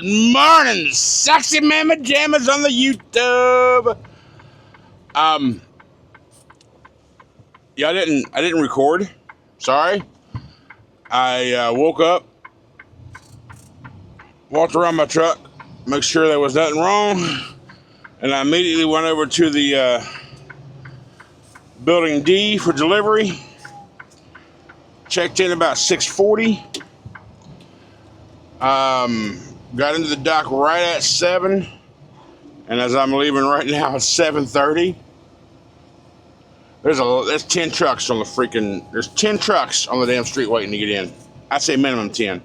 Good morning, sexy mama jammers on the YouTube. Yeah, I didn't record. Sorry. I woke up, walked around my truck, make sure there was nothing wrong, and I immediately went over to the building D for delivery. Checked in about 6:40. Got into the dock right at 7, and as I'm leaving right now, it's 7:30. There's 10 trucks on the there's 10 trucks on the damn street waiting to get in. I'd say minimum 10.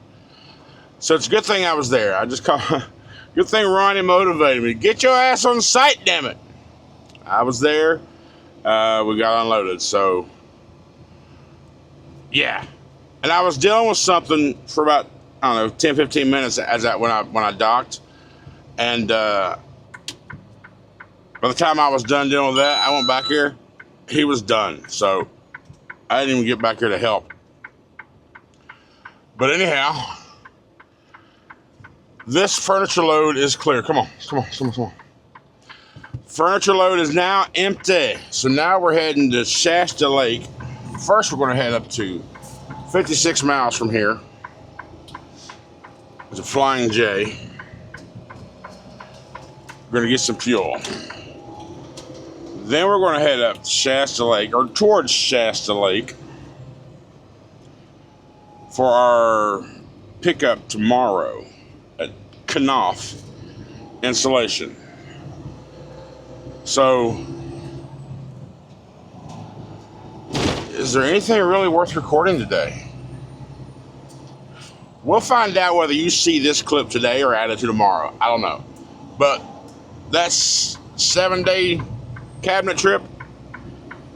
So it's a good thing I was there. Good thing Ronnie motivated me. Get your ass on site, damn it. I was there. We got unloaded, so yeah. And I was dealing with something for about, I don't know, 10, 15 minutes when I docked. And by the time I was done dealing with that, I went back here. He was done. So I didn't even get back here to help. But anyhow, this furniture load is clear. Come on. Furniture load is now empty. So now we're heading to Shasta Lake. First, we're going to head up to 56 miles from here. It's a Flying J. We're going to get some fuel. Then we're going to head up to Shasta Lake, or towards Shasta Lake, for our pickup tomorrow at Knopf installation. So, is there anything really worth recording today? We'll find out whether you see this clip today or add it to tomorrow. I don't know. But that's 7-day cabinet trip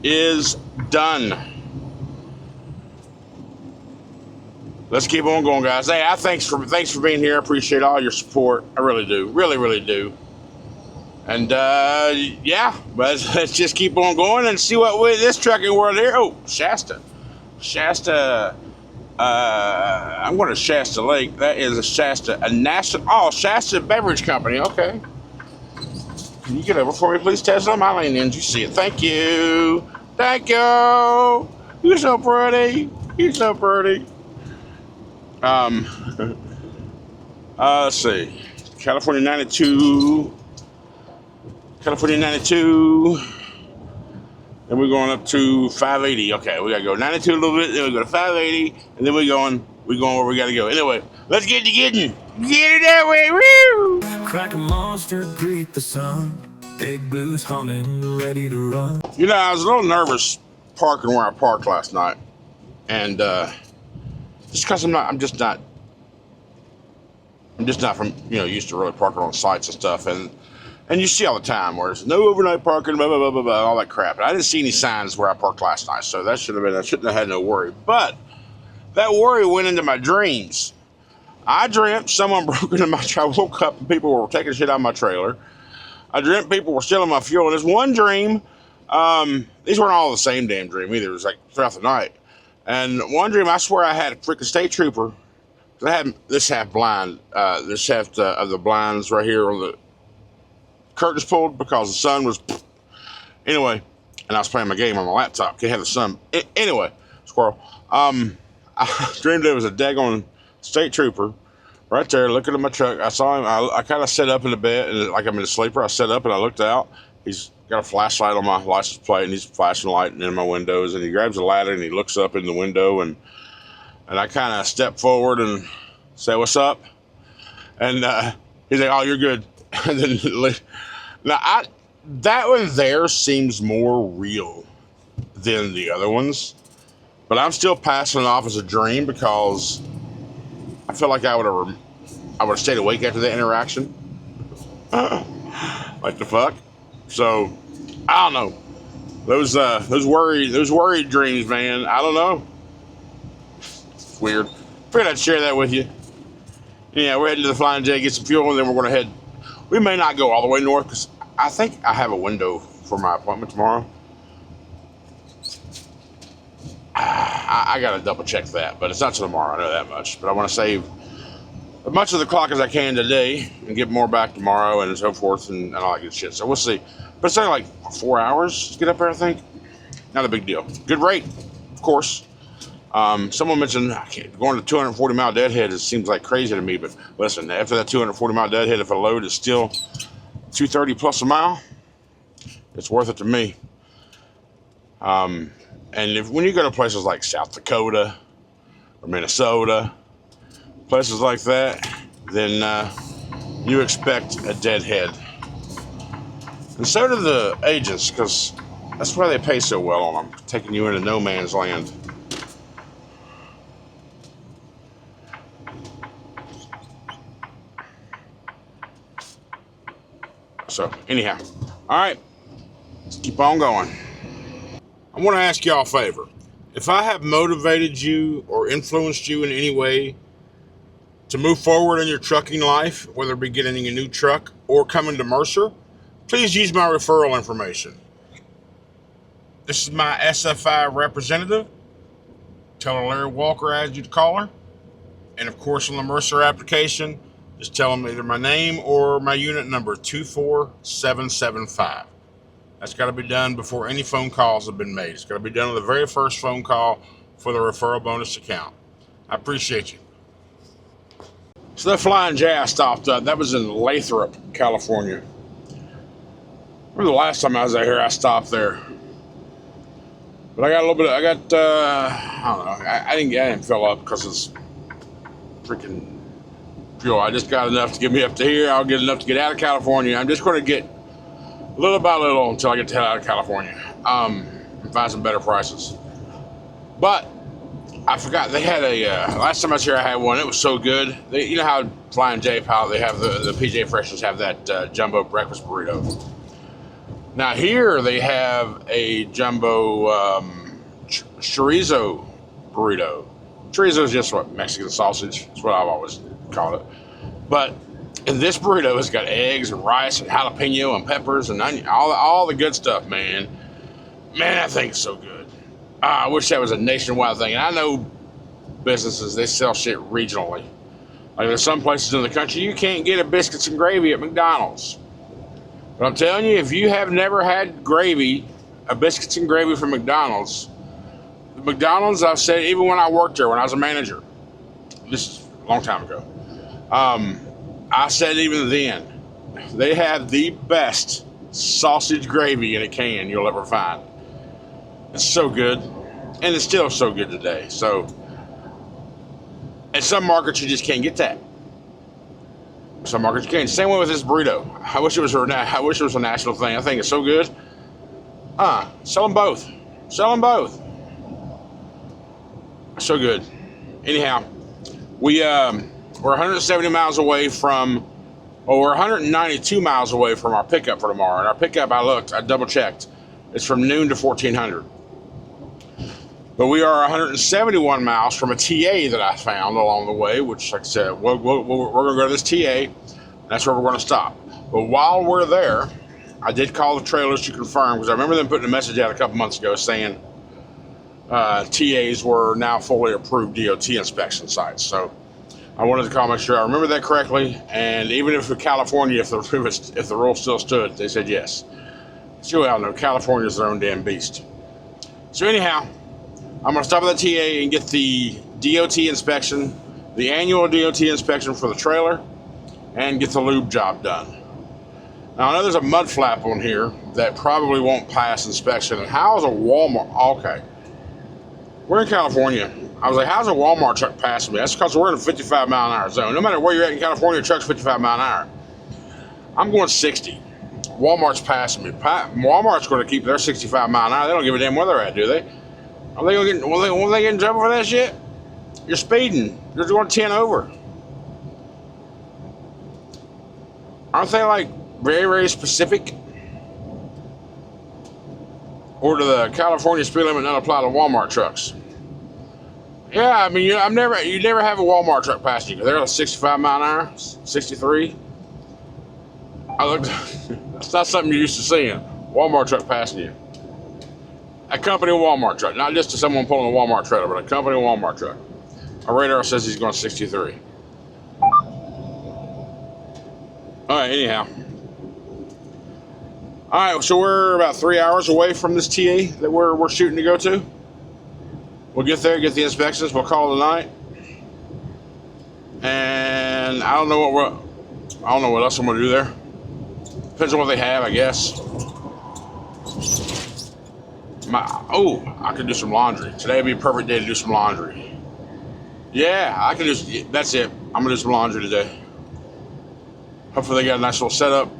is done. Let's keep on going, guys. Hey, thanks for being here. I appreciate all your support. I really do. Really do. And yeah, but let's just keep on going and see what this trucking world here. Oh, Shasta. I'm going to Shasta Lake. That is Shasta Beverage Company. Okay. Can you get over for me, please, Tesla? My lane in. You see it. Thank you. You're so pretty. Let's see. California 92. Then we're going up to 580. Okay, we gotta go 92 a little bit, then we go to 580, and then we're going where we gotta go. Anyway, let's get to getting. Get it that way, woo! Crack a monster, greet the sun. Big blues humming, ready to run. You know, I was a little nervous parking where I parked last night. And just because I'm just not from, used to really parking on sites and stuff. And you see all the time where there's no overnight parking, blah, blah, blah, blah, blah, all that crap. And I didn't see any signs where I parked last night, so I shouldn't have had no worry. But that worry went into my dreams. I dreamt someone broke into my trailer. I woke up and people were taking shit out of my trailer. I dreamt people were stealing my fuel. And there's one dream, these weren't all the same damn dream either. It was like throughout the night. And one dream, I swear I had a freaking state trooper. I had this half blind, this half of the blinds right here on the curtains pulled because the sun was anyway, and I was playing my game on my laptop. Can't have the sun anyway. Squirrel. I dreamed there was a daggone state trooper right there looking at my truck. I saw him. I kind of sat up in the bed, and like I'm in a sleeper. I sat up and I looked out. He's got a flashlight on my license plate, and he's flashing light in my windows. And he grabs a ladder and he looks up in the window, and I kind of step forward and say, "What's up?" And he's like, "Oh, you're good." And then now that one there seems more real than the other ones, but I'm still passing it off as a dream because I feel like I would have stayed awake after that interaction. Like the fuck. So I don't know. Those worried dreams, man. I don't know. It's weird. Figured I'd share that with you. Yeah, we're heading to the Flying J, get some fuel, and then we're going to head. We may not go all the way north because I think I have a window for my appointment tomorrow. I got to double check that, but it's not till tomorrow. I know that much. But I want to save as much of the clock as I can today and get more back tomorrow and so forth and all that good shit. So we'll see. But it's only like 4 hours to get up there, I think. Not a big deal. Good rate, of course. Someone mentioned going to 240-mile deadhead. It seems like crazy to me, but listen, after that 240-mile deadhead, if a load is still 230 plus a mile, it's worth it to me. And when you go to places like South Dakota or Minnesota, places like that, then you expect a deadhead. And so do the agents, because that's why they pay so well on them, taking you into no man's land. So, anyhow, all right, let's keep on going. I want to ask y'all a favor. If I have motivated you or influenced you in any way to move forward in your trucking life, whether it be getting a new truck or coming to Mercer, please use my referral information. This is my SFI representative. Tell her Larry Walker asked you to call her. And of course, on the Mercer application, just tell them either my name or my unit number, 24775. That's got to be done before any phone calls have been made. It's got to be done on the very first phone call for the referral bonus account. I appreciate you. So that Flying J I stopped up, that was in Lathrop, California. Remember the last time I was out here, I stopped there. But I got a little bit of, I don't know, I didn't fill up because it's freaking fuel. I just got enough to get me up to here. I'll get enough to get out of California. I'm just going to get little by little until I get to head out of California and find some better prices. But I forgot, they had a, last time I was here I had one, it was so good. You know how Flying J Pilot, they have the PJ Freshers have that jumbo breakfast burrito. Now here they have a jumbo chorizo burrito. Chorizo is just what, Mexican sausage. That's what I've always called it. But in this burrito, it's got eggs and rice and jalapeno and peppers and onion, all the good stuff, man. Man, that thing's so good. I wish that was a nationwide thing. And I know businesses, they sell shit regionally. Like there's some places in the country you can't get a biscuits and gravy at McDonald's. But I'm telling you, if you have never had gravy, a biscuits and gravy from McDonald's, McDonald's, I've said, even when I worked there, when I was a manager, this is a long time ago, I said even then, they have the best sausage gravy in a can you'll ever find. It's so good, and it's still so good today. So, in some markets, you just can't get that. Some markets you can't. Same way with this burrito. I wish it was a national thing. I think it's so good. Sell them both. Sell them both. So good. Anyhow, we're 170 miles away from, we're 192 miles away from our pickup for tomorrow. And our pickup, I double checked. It's from noon to 1400. But we are 171 miles from a TA that I found along the way, which, like I said, we're going to go to this TA. That's where we're going to stop. But while we're there, I did call the trailers to confirm, because I remember them putting a message out a couple months ago saying TAs were now fully approved DOT inspection sites. So I wanted to call, make sure I remember that correctly. And even if in California, if the rule still stood, they said yes. So you all know, California's their own damn beast. So anyhow, I'm going to stop at the TA and get the DOT inspection, the annual DOT inspection for the trailer, and get the lube job done. Now, I know there's a mud flap on here that probably won't pass inspection. And how's a Walmart? Okay. We're in California. I was like, how's a Walmart truck passing me? That's because we're in a 55-mile-an-hour zone. No matter where you're at in California, your truck's 55 miles an hour. I'm going 60. Walmart's passing me. Walmart's going to keep their 65 mile an hour. They don't give a damn where they're at, do they? Are they going to will they get in trouble for that shit? You're speeding. You're going 10 over. Aren't they like very, very specific? Or do the California speed limit not apply to Walmart trucks? Yeah, I mean, you never have a Walmart truck passing you. They're at 65 mile an hour, 63. That's not something you're used to seeing. Walmart truck passing you. A company Walmart truck, not just someone pulling a Walmart trailer, but a company Walmart truck. Our radar says he's going 63. All right, anyhow. All right, so we're about 3 hours away from this TA that we're shooting to go to. We'll get there, get the inspections. We'll call it a night. And I don't know what else I'm gonna do there. Depends on what they have, I guess. I could do some laundry. Today would be a perfect day to do some laundry. Yeah, I can just. That's it. I'm gonna do some laundry today. Hopefully they got a nice little setup.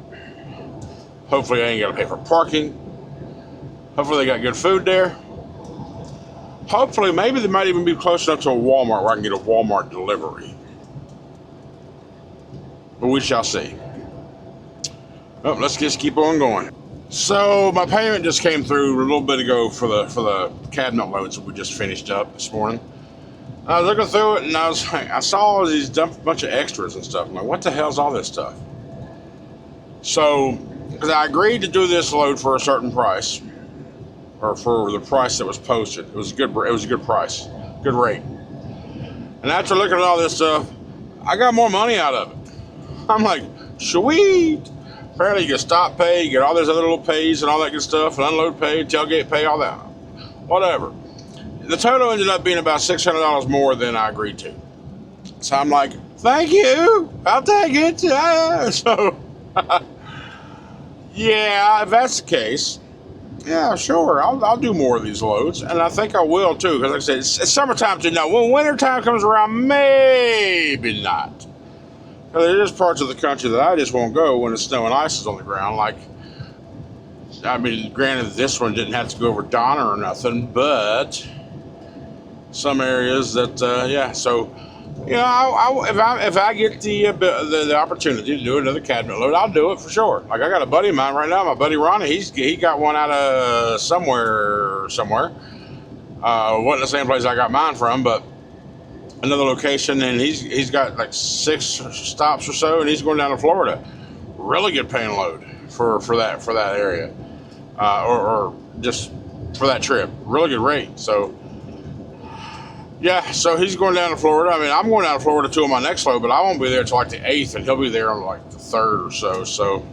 Hopefully I ain't gotta pay for parking. Hopefully they got good food there. Hopefully, maybe they might even be close enough to a Walmart where I can get a Walmart delivery. But we shall see. Well, let's just keep on going. So my payment just came through a little bit ago for the cabinet loads that we just finished up this morning. I was looking through it and I was like, I saw all these bunch of extras and stuff. I'm like, what the hell's all this stuff? So, because I agreed to do this load for a certain price, or for the price that was posted, it was a good price, good rate. And after looking at all this stuff, I got more money out of it. I'm like, sweet. Apparently you get stop pay, you get all those other little pays and all that good stuff, and unload pay, tailgate pay, all that. Whatever. The total ended up being about $600 more than I agreed to. So I'm like, thank you, I'll take it. Yeah. So, yeah, if that's the case, yeah, sure, I'll do more of these loads, and I think I will too, because like I said, it's summertime too. Now, when winter time comes around, maybe not. There's parts of the country that I just won't go when the snow and ice is on the ground. Like, I mean, granted, this one didn't have to go over Donner or nothing, but some areas that, yeah. So, you know, if I get the opportunity to do another cabinet load, I'll do it for sure. Like, I got a buddy of mine right now, my buddy Ronnie. He got one out of somewhere. Wasn't the same place I got mine from, but another location, and he's got like 6 stops or so, and he's going down to Florida. Really good paying load for that area, or just for that trip. Really good rate. So yeah, so he's going down to Florida. I mean, I'm going down to Florida too on my next load, but I won't be there till like the 8th, and he'll be there on like the 3rd or so. So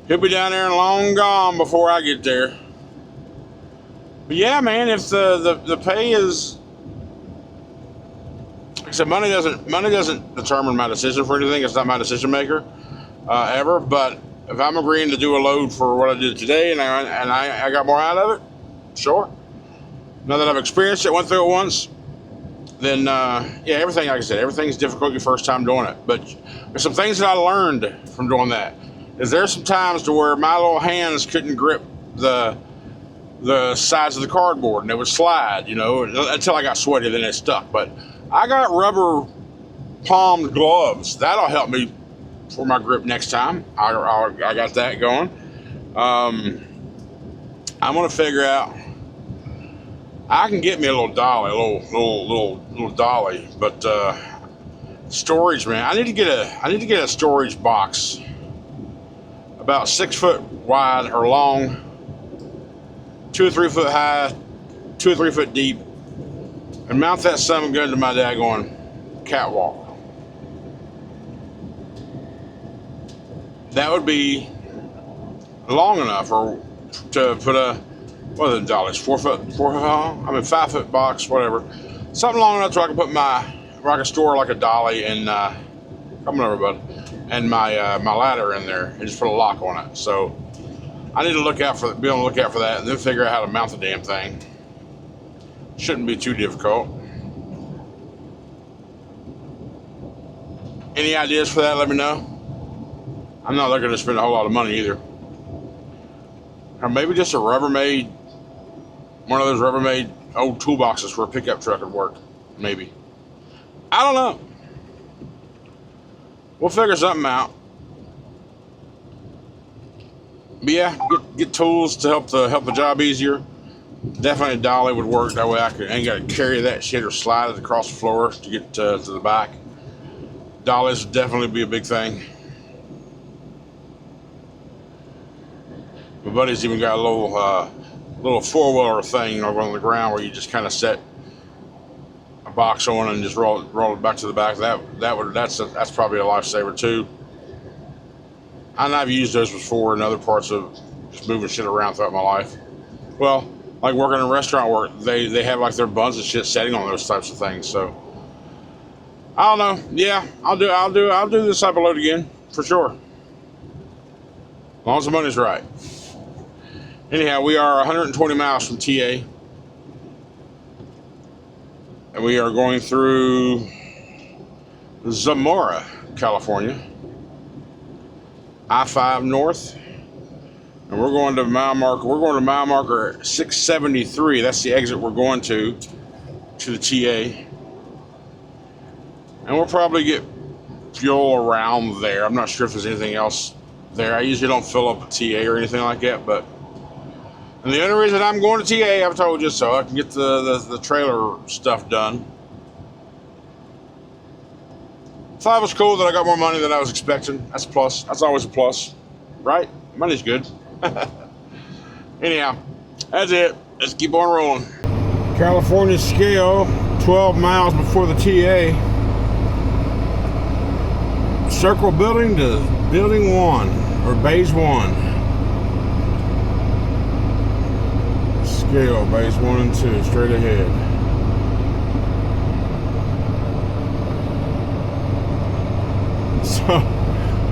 he'll be down there and long gone before I get there. But yeah, man, if the pay is, so money doesn't determine my decision for anything. It's not my decision maker ever. But if I'm agreeing to do a load for what I did today, and I got more out of it, sure. Now that I've experienced it, went through it once, then yeah, everything, like I said, everything's difficult your first time doing it. But there's some things that I learned from doing that. Is there's some times to where my little hands couldn't grip the sides of the cardboard, and it would slide, you know, until I got sweaty, then it stuck. But I got rubber palmed gloves. That'll help me for my grip next time. I got that going. I'm gonna figure out. I can get me a little dolly, a little dolly, but storage, man. I need to get a storage box about 6 foot wide or long, 2 or 3 foot high, 2 or 3 foot deep, and mount that son of a gun to my daggone catwalk. That would be long enough to put a, what are the dollies, 4 foot long? I mean 5 foot box, whatever. Something long enough so I can put where I can store like a dolly and come over, bud, and my ladder in there and just put a lock on it. So I need to be able to look out for that, and then figure out how to mount the damn thing. Shouldn't be too difficult. Any ideas for that, let me know. I'm not looking to spend a whole lot of money either. Or maybe just one of those Rubbermaid old toolboxes for a pickup truck would work. Maybe. I don't know. We'll figure something out. But yeah, get tools to help the job easier. Definitely a dolly would work. That way I ain't got to carry that shit or slide it across the floor to get to the back. Dollies would definitely be a big thing. My buddy's even got a little four-wheeler thing over on the ground where you just kind of set a box on and just roll it back to the back. That's probably a lifesaver too. And I've used those before in other parts of just moving shit around throughout my life. Well, like working in restaurant work, they have like their buns and shit setting on those types of things. So I don't know. Yeah, I'll do this type of load again for sure, as long as the money's right. Anyhow, we are 120 miles from TA, and we are going through Zamora, California, I-5 north, and we're going to mile marker. We're going to mile marker 673. That's the exit we're going to the TA, and we'll probably get fuel around there. I'm not sure if there's anything else there. I usually don't fill up a TA or anything like that, but. And the only reason I'm going to TA, I've told you, so I can get the trailer stuff done. Thought it was cool that I got more money than I was expecting. That's a plus. That's always a plus, right? Money's good. Anyhow, that's it. Let's keep on rolling. California scale, 12 miles before the TA. Circle building to building 1, or base 1. Scale, base 1 and 2, straight ahead. So,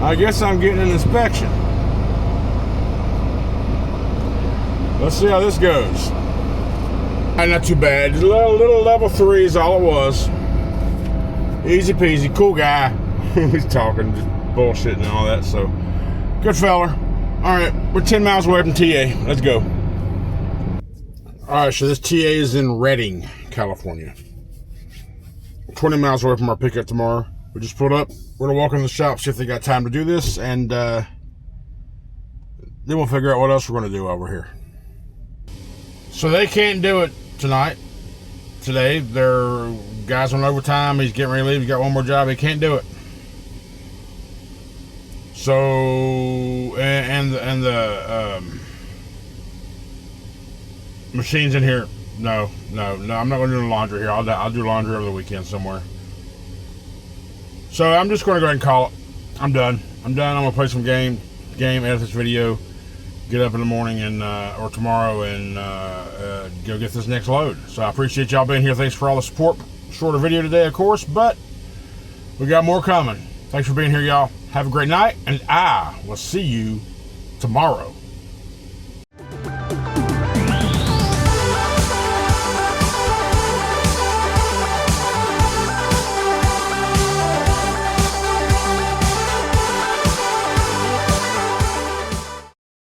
I guess I'm getting an inspection. Let's see how this goes. Not too bad. Just a little level 3 is all it was. Easy peasy, cool guy. He's talking, just bullshit and all that, so. Good fella. Alright, we're 10 miles away from TA. Let's go. Alright, so this TA is in Redding, California. 20 miles away from our pickup tomorrow. We just pulled up. We're going to walk in the shop, see if they got time to do this, and then we'll figure out what else we're going to do over here. So they can't do it today. Their guy's on overtime. He's getting ready to leave. He's got one more job. He can't do it. So, and the machines in here. No. I'm not going to do the laundry here. I'll do laundry over the weekend somewhere. So I'm just going to go ahead and call it. I'm done. I'm going to play some game, edit this video, get up in the morning and or tomorrow and go get this next load. So I appreciate y'all being here. Thanks for all the support. Shorter video today, of course, but we got more coming. Thanks for being here, y'all. Have a great night, and I will see you tomorrow.